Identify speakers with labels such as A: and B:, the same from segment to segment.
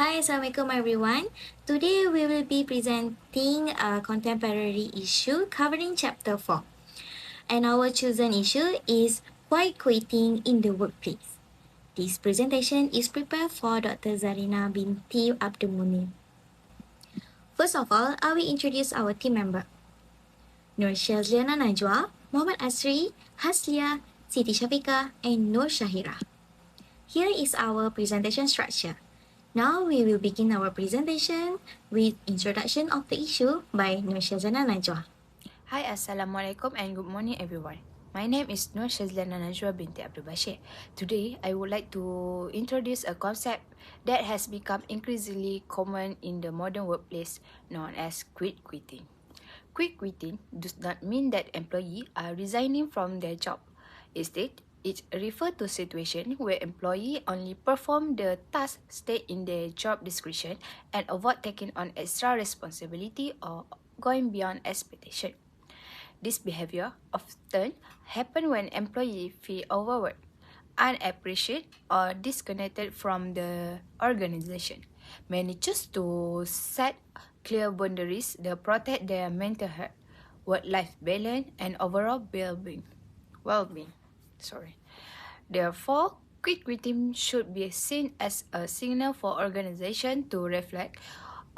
A: Hi, Assalamualaikum everyone. Today we will be presenting a contemporary issue covering chapter 4. And our chosen issue is quiet quitting in the workplace. This presentation is prepared for Dr. Zarina binti Abdul. First of all, I will introduce our team member. Nur Shazliana Najwa, Muhammad Asri, Haslia, Siti Shafika, and Nur Shahira. Here is our presentation structure. Now we will begin our presentation with introduction of the issue by Nur Shazana Najwa.
B: Hi, Assalamualaikum and good morning everyone. My name is Nur Shazlana Najwa binti Abdul Bashir. Today, I would like to introduce a concept that has become increasingly common in the modern workplace known as quitting. Quitting does not mean that employees are resigning from their job. Instead, it refers to a situation where employees only perform the tasks stated in their job description and avoid taking on extra responsibility or going beyond expectation. This behavior often happens when employees feel overworked, unappreciated, or disconnected from the organization. Many choose to set clear boundaries that protect their mental health, work-life balance, and overall well-being. Therefore, quitting should be seen as a signal for organization to reflect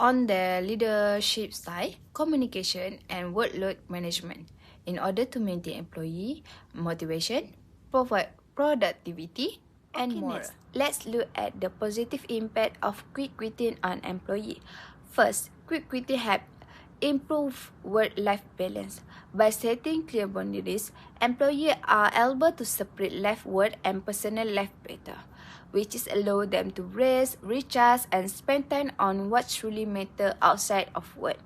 B: on their leadership style, communication, and workload management in order to maintain employee motivation, provide productivity, and more. Let's look at the positive impact of quitting on employee. First, quitting help improve work-life balance. By setting clear boundaries, employees are able to separate life work and personal life better, which is allow them to rest, recharge, and spend time on what truly matters outside of work.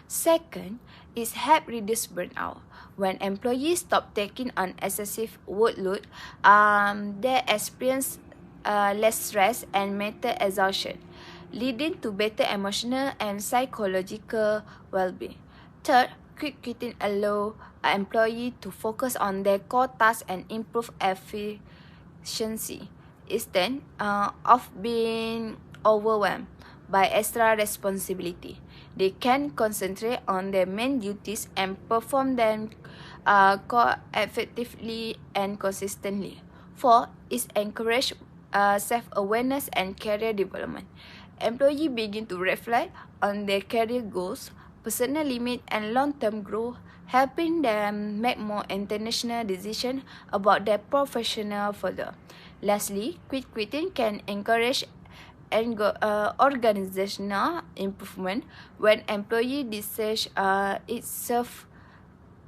B: Second, is help reduce burnout. When employees stop taking on excessive workload, they experience less stress and mental exhaustion, leading to better emotional and psychological well-being. Third, quitting allows an employee to focus on their core tasks and improve efficiency instead of being overwhelmed by extra responsibility. They can concentrate on their main duties and perform them effectively and consistently. Four is encourage self-awareness and career development. Employees begin to reflect on their career goals, personal limits, and long-term growth, helping them make more intentional decisions about their professional further. Lastly, quitting can encourage organizational improvement when employee decides it serves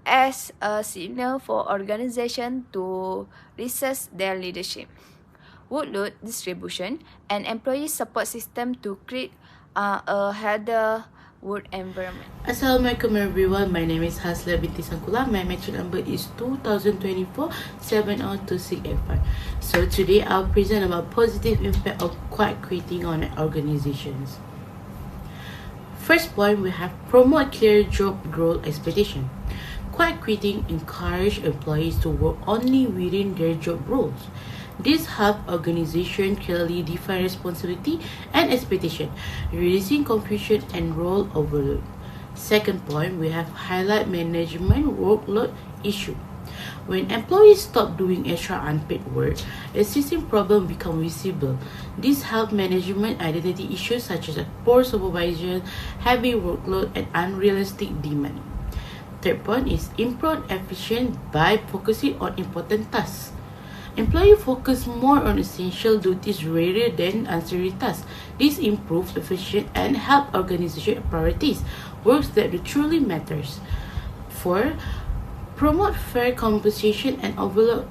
B: as a signal for organization to reassess their leadership, workload distribution, and employee support system to create a healthier work environment.
C: Assalamualaikum everyone, my name is Hasla binti Sangkula. My matric number is 2024 702685. So today I'll present about positive impact of quiet quitting on organizations. First point, we have promote clear job role expectation. Quiet quitting encourage employees to work only within their job roles. This helps organizations clearly define responsibility and expectation, reducing confusion and role overload. Second point, we have highlight management workload issue. When employees stop doing extra unpaid work, existing problems become visible. This helps management identity issues such as poor supervision, heavy workload, and unrealistic demand. Third point is improve efficiency by focusing on important tasks. Employees focus more on essential duties rather than ancillary tasks. This improves efficiency and help organization priorities works that truly matters. 4. Promote fair compensation and overload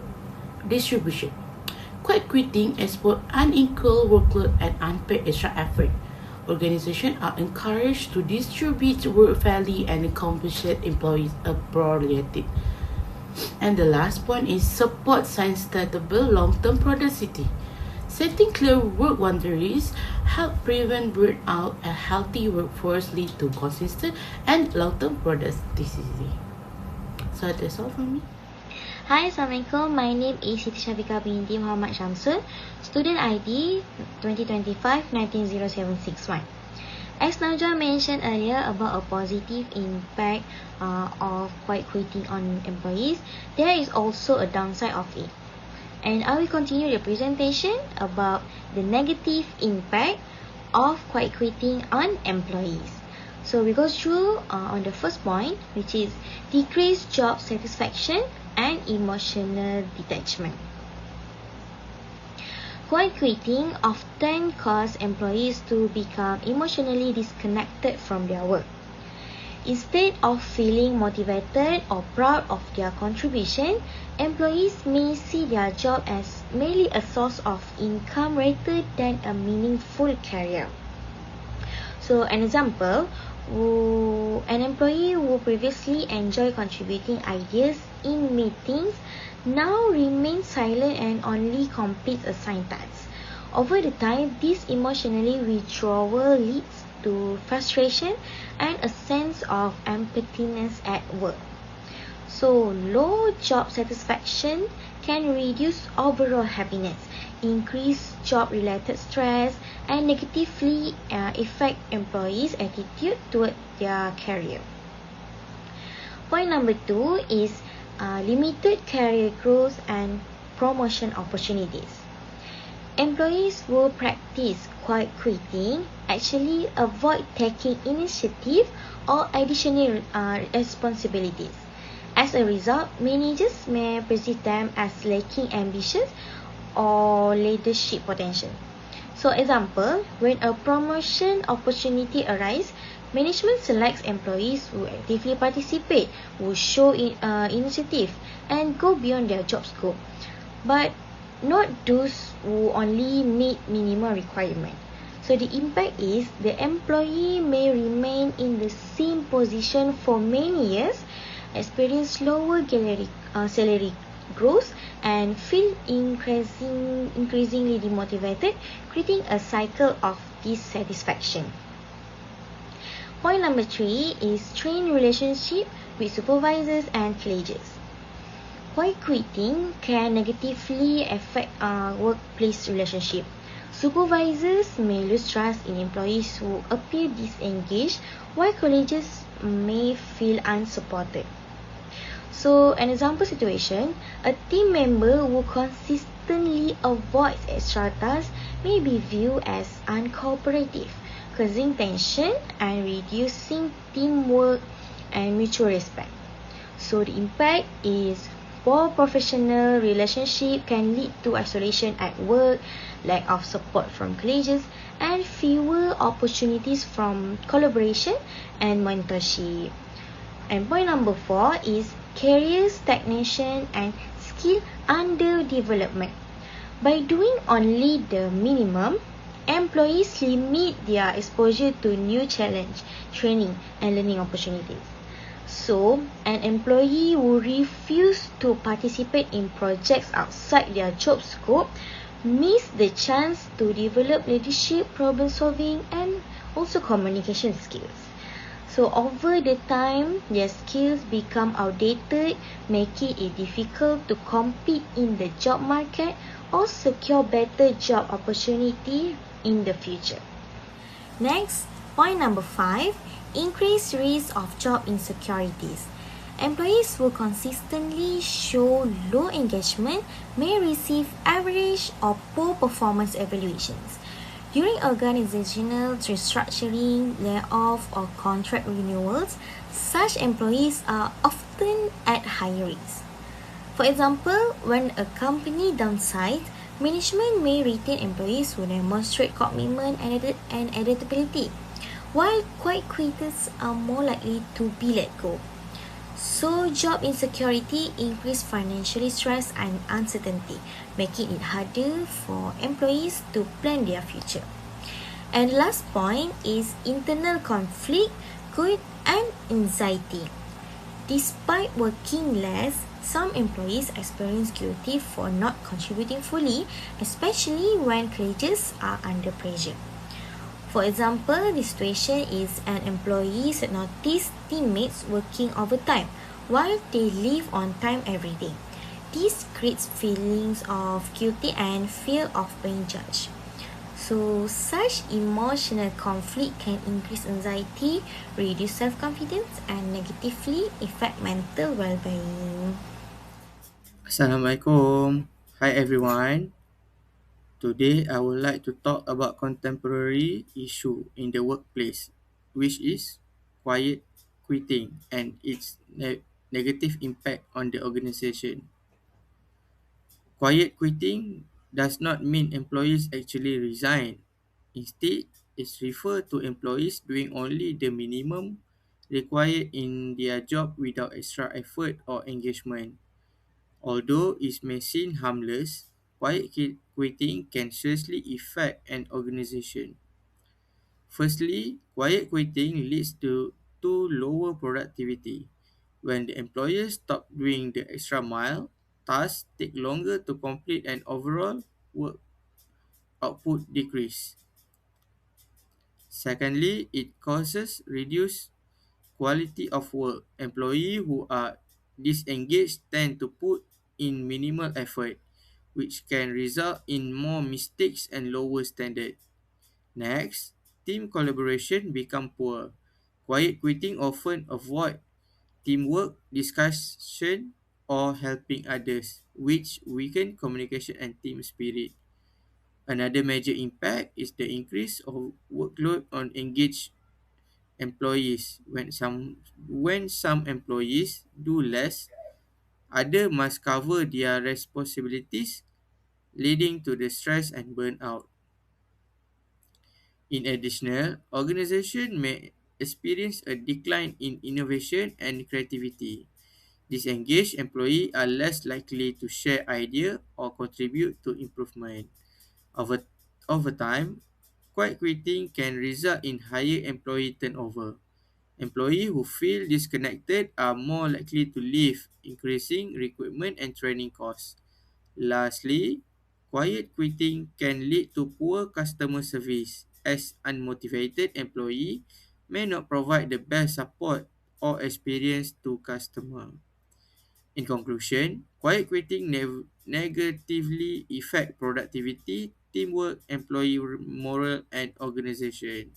C: distribution. Quiet quitting expose unequal workload and unpaid extra effort. Organizations are encouraged to distribute work fairly and compensate employees appropriately. And the last point is support sustainable long-term productivity. Setting clear work boundaries help prevent burnout. A healthy workforce lead to consistent and long-term productivity. So that's all from me.
A: Hi, Assalamualaikum. My name is Siti Syafiqah binti Muhammad Syamsul. Student ID 2025-190761. As Najwa mentioned earlier about a positive impact of quiet quitting on employees, there is also a downside of it. And I will continue the presentation about the negative impact of quiet quitting on employees. So we go through on the first point, which is decreased job satisfaction and emotional detachment. Quiet quitting often causes employees to become emotionally disconnected from their work. Instead of feeling motivated or proud of their contribution, employees may see their job as merely a source of income rather than a meaningful career. So an example, an employee who previously enjoyed contributing ideas in meetings now remains silent and only completes assigned tasks. Over the time, this emotionally withdrawal leads to frustration and a sense of emptiness at work. So, low job satisfaction can reduce overall happiness, increase job-related stress, and negatively affect employees' attitude toward their career. Point number 2 is limited career growth and promotion opportunities. Employees who practice quiet quitting actually avoid taking initiative or additional responsibilities. As a result, managers may perceive them as lacking ambition or leadership potential. So, example, when a promotion opportunity arises, management selects employees who actively participate, who show initiative, and go beyond their job scope, but not those who only meet minimum requirement. So the impact is the employee may remain in the same position for many years, experience lower salary growth, and feel increasingly demotivated, creating a cycle of dissatisfaction. Point number 3 is strained relationship with supervisors and colleagues. Quiet quitting can negatively affect workplace relationship. Supervisors may lose trust in employees who appear disengaged, while colleagues may feel unsupported. So, an example situation, a team member who consistently avoids extra tasks may be viewed as uncooperative, causing tension and reducing teamwork and mutual respect. So, the impact is poor professional relationship can lead to isolation at work, lack of support from colleagues, and fewer opportunities from collaboration and mentorship. And point number 4 is career stagnation and skill underdevelopment. By doing only the minimum, employees limit their exposure to new challenge, training, and learning opportunities. So, an employee who refuse to participate in projects outside their job scope miss the chance to develop leadership, problem solving, and also communication skills. So over the time, their skills become outdated, making it difficult to compete in the job market or secure better job opportunity in the future. Next, point number 5, increased risk of job insecurities. Employees who consistently show low engagement may receive average or poor performance evaluations. During organizational restructuring, layoff, or contract renewals, such employees are often at higher risk. For example, when a company downsizes, management may retain employees who demonstrate commitment and adaptability, while quiet quitters are more likely to be let go. So, job insecurity increases financial stress and uncertainty, making it harder for employees to plan their future. And last point is internal conflict, guilt, and anxiety. Despite working less, some employees experience guilty for not contributing fully, especially when colleagues are under pressure. For example, the situation is an employee notices teammates working overtime while they leave on time every day. This creates feelings of guilty and fear of being judged. So, such emotional conflict can increase anxiety, reduce self confidence, and negatively affect mental well being.
D: Assalamualaikum. Hi everyone. Today I would like to talk about contemporary issue in the workplace, which is quiet quitting and its negative impact on the organization. Quiet quitting does not mean employees actually resign. Instead, it refers to employees doing only the minimum required in their job without extra effort or engagement. Although it may seem harmless, quiet quitting can seriously affect an organization. Firstly, quiet quitting leads to lower productivity. When the employers stop doing the extra mile, tasks take longer to complete and overall work output decrease. Secondly, it causes reduced quality of work. Employees who are disengaged tend to put in minimal effort, which can result in more mistakes and lower standard. Next, team collaboration become poor. Quiet quitting often avoid teamwork, discussion, or helping others, which weaken communication and team spirit. Another major impact is the increase of workload on engaged employees. When some employees do less, others must cover their responsibilities, leading to the stress and burnout. In addition, organization may experience a decline in innovation and creativity. Disengaged employees are less likely to share ideas or contribute to improvement. Over, over time, quiet quitting can result in higher employee turnover. Employees who feel disconnected are more likely to leave, increasing recruitment and training costs. Lastly, quiet quitting can lead to poor customer service as unmotivated employee may not provide the best support or experience to customer. In conclusion, quiet quitting negatively affect productivity, teamwork, employee morale, and organization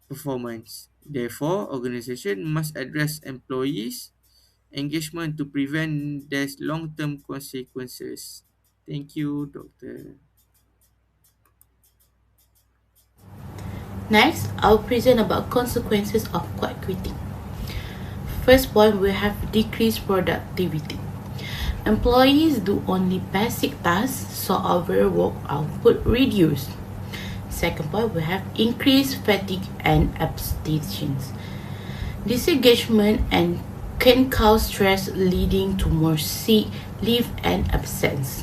D: performance. Therefore, organization must address employees' engagement to prevent these long-term consequences. Thank you, Doctor.
C: Next, I'll present about consequences of quiet quitting. First point, we have decreased productivity. Employees do only basic tasks, so our work output reduced. Second point, we have increased fatigue and abstentions. Disengagement and can cause stress, leading to more sick leave and absence.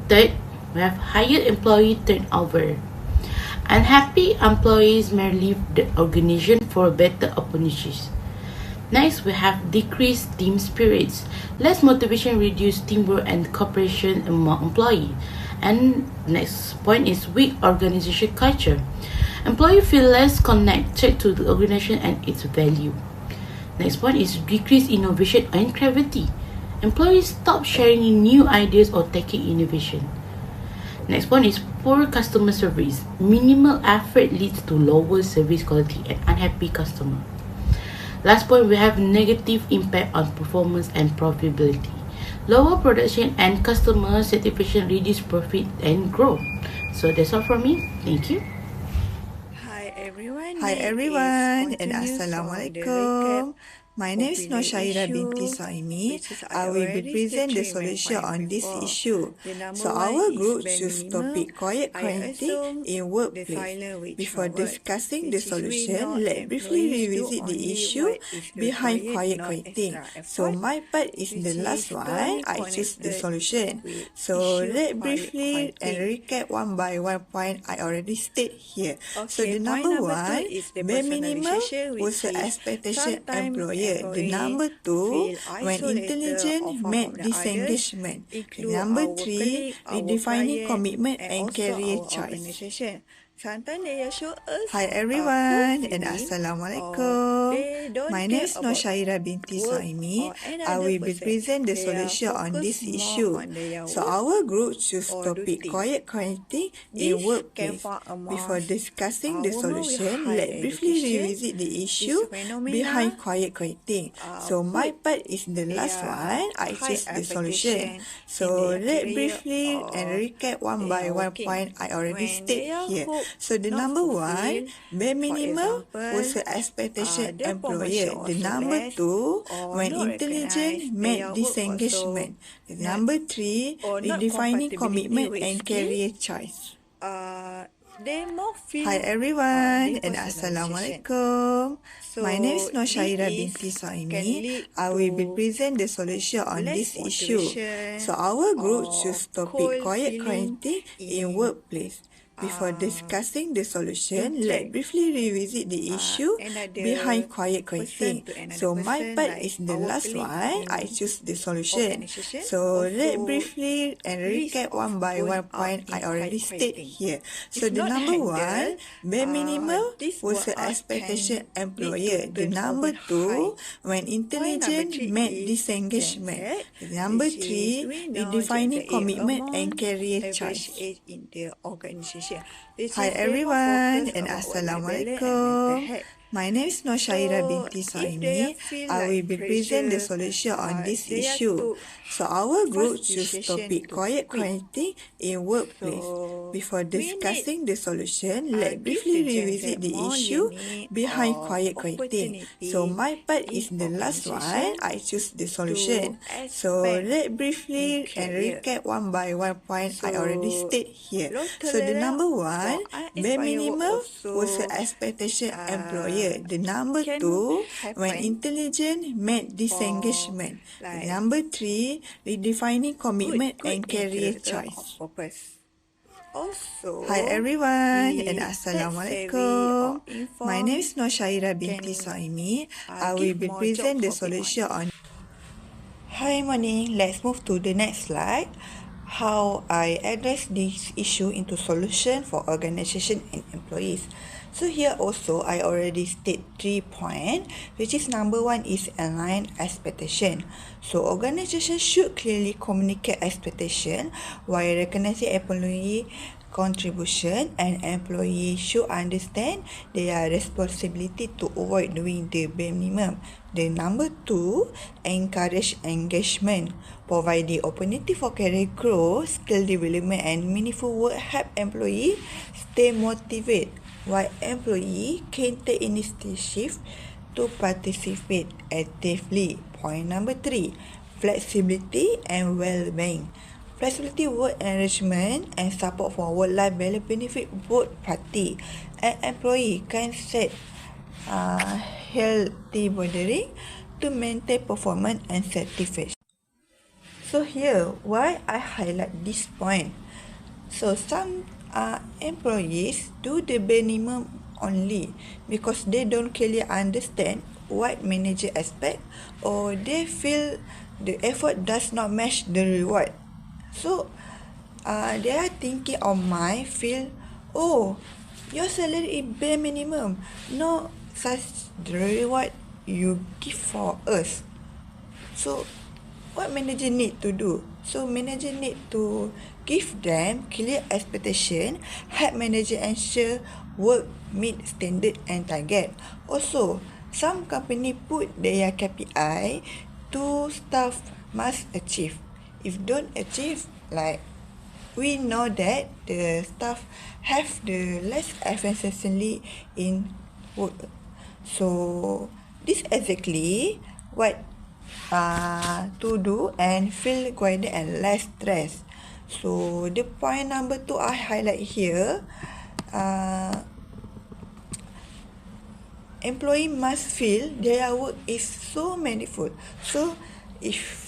C: Third, we have higher employee turnover. Unhappy employees may leave the organization for better opportunities. Next, we have decreased team spirits. Less motivation, reduced teamwork and cooperation among employees. And next point is weak organization culture. Employees feel less connected to the organization and its value. Next point is decreased innovation and creativity. Employees stop sharing new ideas or taking innovation. Next one is poor customer service. Minimal effort leads to lower service quality and unhappy customer. Last point, we have negative impact on performance and profitability. Lower production and customer satisfaction reduce profit and growth. So that's all from me. Thank you.
E: Hi everyone and Assalamualaikum. My name is Nur Syairah binti Saimi. I will be present the solution on this issue. So our group choose topic quiet quarantine in workplace. Before discussing the solution, let's briefly revisit the issue behind quiet quarantine. So my part is the last one. I choose the solution. So let's briefly and recap one by one point I already state here. So the number one, bare minimum was the expectation employer. The number two, when intelligent met disengagement. The number three, redefining commitment and career choice. Hi everyone and Assalamualaikum. My name is Noshaira binti Soimi. I will be present the solution on this issue. So our group choose topic quiet quitting in workplace. Before discussing the solution, let's briefly revisit the issue behind quiet quitting. So my part is the last one. I choose the solution. So let's briefly and recap one by one point I already state here. So the number one, bare minimum was the expectation employer. The number two, when intelligent met disengagement. The number three, redefining commitment and career choice. Hi everyone and Assalamualaikum. My name is Noshaira binti Soimi. I will be present the solution on this issue. So our group choose topic quiet quitting in workplace. Before discussing the solution, let's briefly revisit the issue behind quiet quitting. So my part is the last one. I choose the solution. So let's briefly and recap one by one point I already state here. So the number one, bare minimum was the expectation employer. The number two, when intelligent met disengagement. The number three, redefining commitment and career choice. Hi everyone and Assalamualaikum. My name is Noshaira binti Soimi. I will be present the solution on this issue. So our group choose topic quiet quitting in workplace. Before discussing the solution, let's briefly revisit the issue behind quiet quitting. So my part is the last one. I choose the solution. So let's briefly and recap one by one point I already state here. So the number one, bare minimum was the expectation employer. The number two, when intelligent met disengagement. The number three, redefining commitment and career choice. Hi everyone and Assalamualaikum. My name is Noshaira binti Soimi. I will be present the solution on. Hi morning. Let's move to the next slide. How I address this issue into solution for organisation and employees. So here also I already state 3 points, which is number one is align expectation. So organisation should clearly communicate expectation while recognizing employee contribution, and employees should understand their responsibility to avoid doing the bare minimum. The number two, encourage engagement. Provide the opportunity for career growth, skill development and meaningful work help employees stay motivated, while employee can take initiative to participate actively. Point number three, flexibility and well-being. Flexibility work arrangement and support for work-life balance benefit both party. An employee can set healthy boundary to maintain performance and satisfaction. So here, why I highlight this point? So some employees do the bare minimum only because they don't clearly understand what manager expect, or they feel the effort does not match the reward. So they are thinking of my feel, oh, your salary is bare minimum, no such reward you give for us. So what manager need to do? So manager need to give them clear expectation, help manager ensure work meet standard and target. Also, some company put their KPI to staff must achieve. If don't achieve, like we know that the staff have the less efficiency in work. So this exactly what to do and feel guided and less stress. So the point number two I highlight here, employee must feel their work is so meaningful. So if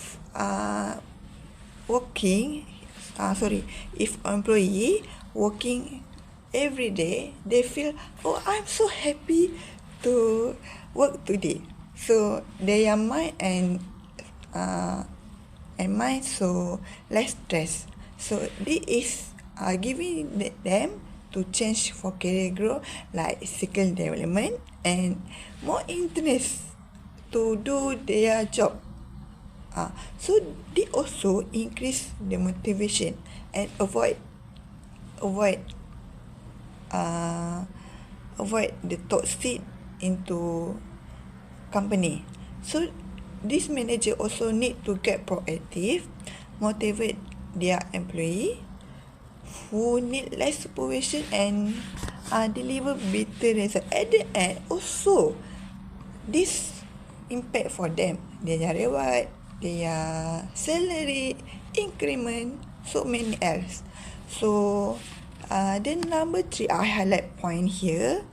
E: if employee working every day, they feel, oh, I'm so happy to work today. So their mind and mind so less stress. So this is giving them to change for career growth like skill development and more interest to do their job. So they also increase the motivation and avoid avoid the toxic into company. So this manager also need to get proactive, motivate their employee who need less supervision and deliver better result. At the end, also this impact for them, their reward, their salary, increment, so many else. So then number 3, I highlight point here.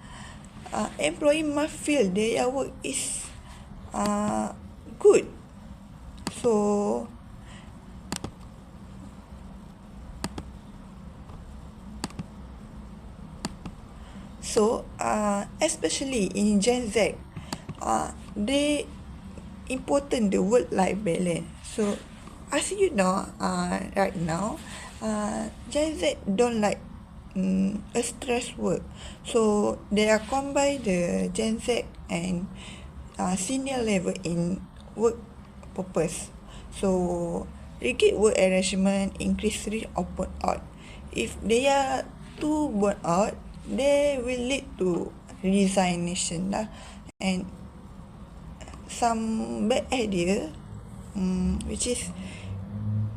E: Employee must feel their work is good. So especially in Gen Z, they important the work-life balance. So as you know, right now, Gen Z don't like a stress work. So they are combine the Gen Z and senior level in work purpose. So rigid work arrangement increase risk of burnout. If they are too burnt out, they will lead to resignation lah, and some bad idea, which is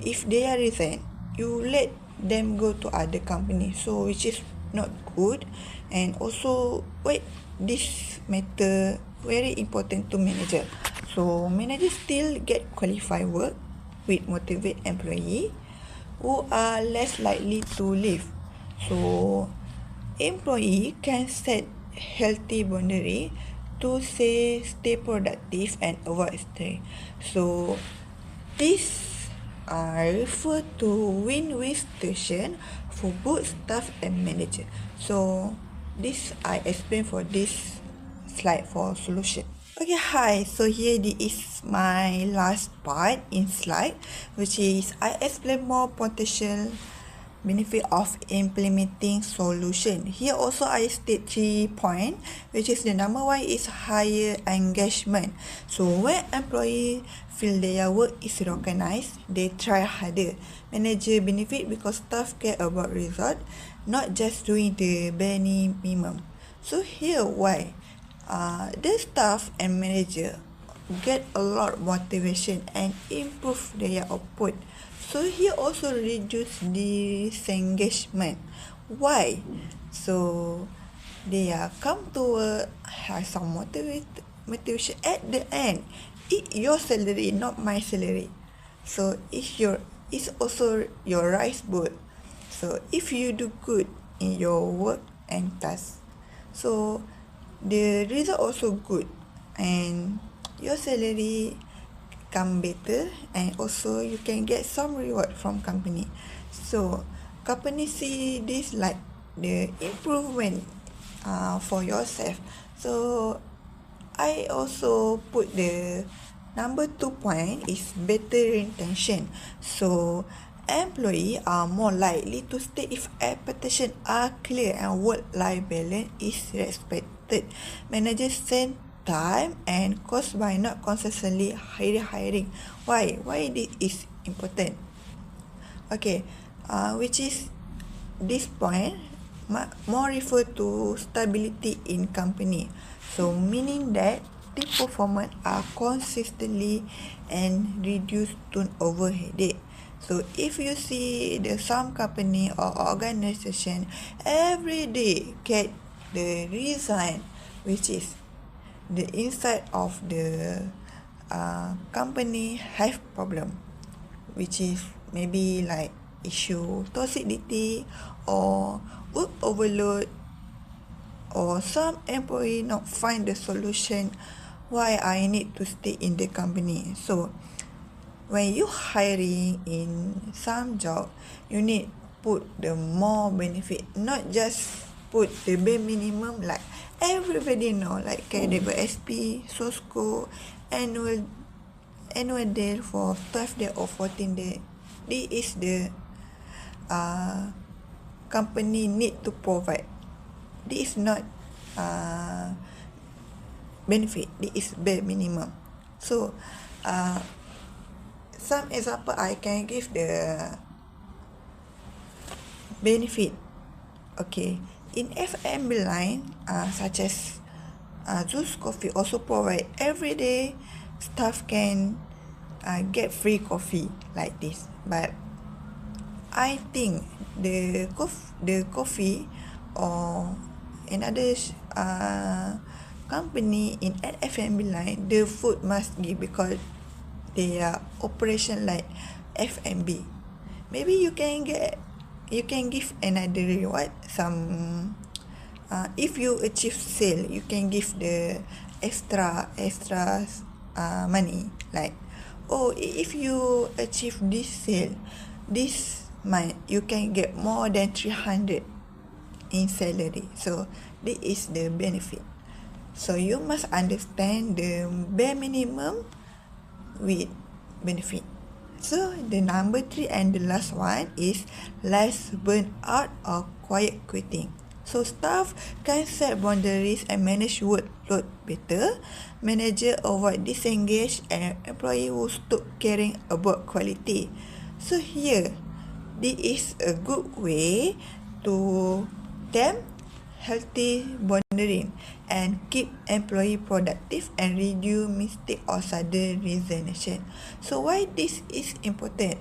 E: if they are resign, you let them go to other company, so which is not good. And also this matter very important to manager. So manager still get qualified work with motivate employee who are less likely to leave. So employee can set healthy boundary to stay productive and avoid stress. So this refer to win-win situation for both staff and manager. So this I explain for this slide for solution. Okay, hi. So here this is my last part in slide, which is I explain more potential benefit of implementing solution. Here also I state 3 points, which is the number 1 is higher engagement. So when employee feel their work is recognized, they try harder. Manager benefit because staff care about result, not just doing the bare minimum. So here why the staff and manager get a lot of motivation and improve their output. So here also reduce disengagement. Why? So they come to have some motivation at the end. It's your salary, not my salary. So it's also your rice bowl. So if you do good in your work and task, so the result also good and your salary come better, and also you can get some reward from company. So company see this like the improvement for yourself. So I also put the number 2 point is better retention. So employees are more likely to stay if expectations are clear and work-life balance is respected. Managers spend time and cost by not consistently hiring. Why this is important? Okay, which is this point more refer to stability in company. So meaning that the performance are consistently and reduce turnover headache. So if you see some company or organization every day get the resign, which is the inside of the company have problem, which is maybe like issue toxicity or work overload, or some employee not find the solution why I need to stay in the company. So when you hiring in some job, you need put the more benefit, not just put the bare minimum like everybody know, like KWSP, SOSCO, annual day for 12 day or 14 day. This is the company need to provide. This is not benefit. This is bare minimum. So, some example I can give the benefit. Okay, in F&B line, such as Zeus Coffee also provide every day staff can get free coffee like this. But I think the coffee or another company in F&B line, the food must give because they are operation like F&B. Maybe you can give another reward. Some if you achieve sale, you can give the extra money, like, oh, if you achieve this sale this month, you can get more than 300 in salary. So this is the benefit. So you must understand the bare minimum with benefit. So the number 3 and the last one is less burnout or quiet quitting. So staff can set boundaries and manage workload better. Manager avoid disengage and employee who stop caring about quality. So here, this is a good way to them healthy boundary and keep employee productive and reduce mistake or sudden resignation. So why this is important?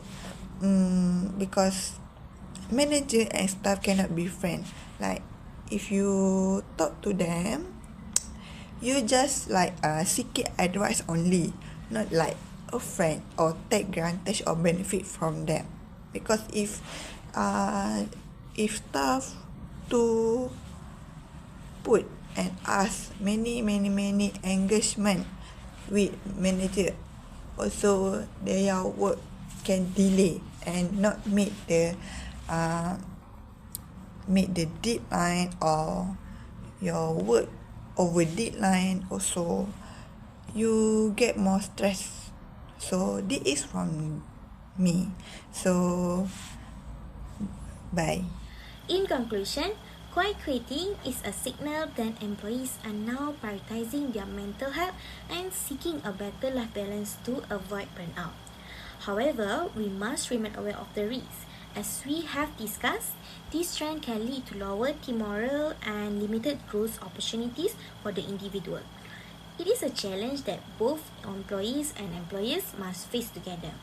E: Because manager and staff cannot be friends. Like if you talk to them, you just like seeking advice only, not like a friend or take advantage or benefit from them. Because if staff to put and ask many engagement with manager, also their work can delay and not meet the deadline, or your work over deadline, also you get more stress. So this is from me. So bye.
A: In conclusion, quiet quitting is a signal that employees are now prioritizing their mental health and seeking a better life balance to avoid burnout. However, we must remain aware of the risks. As we have discussed, this trend can lead to lower team morale and limited growth opportunities for the individual. It is a challenge that both employees and employers must face together.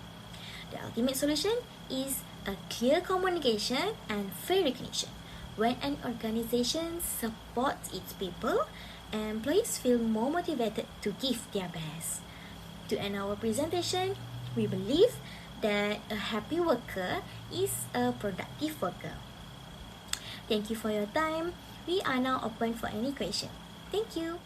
A: The ultimate solution is a clear communication and fair recognition. When an organization supports its people, employees feel more motivated to give their best. To end our presentation, we believe that a happy worker is a productive worker. Thank you for your time. We are now open for any question. Thank you.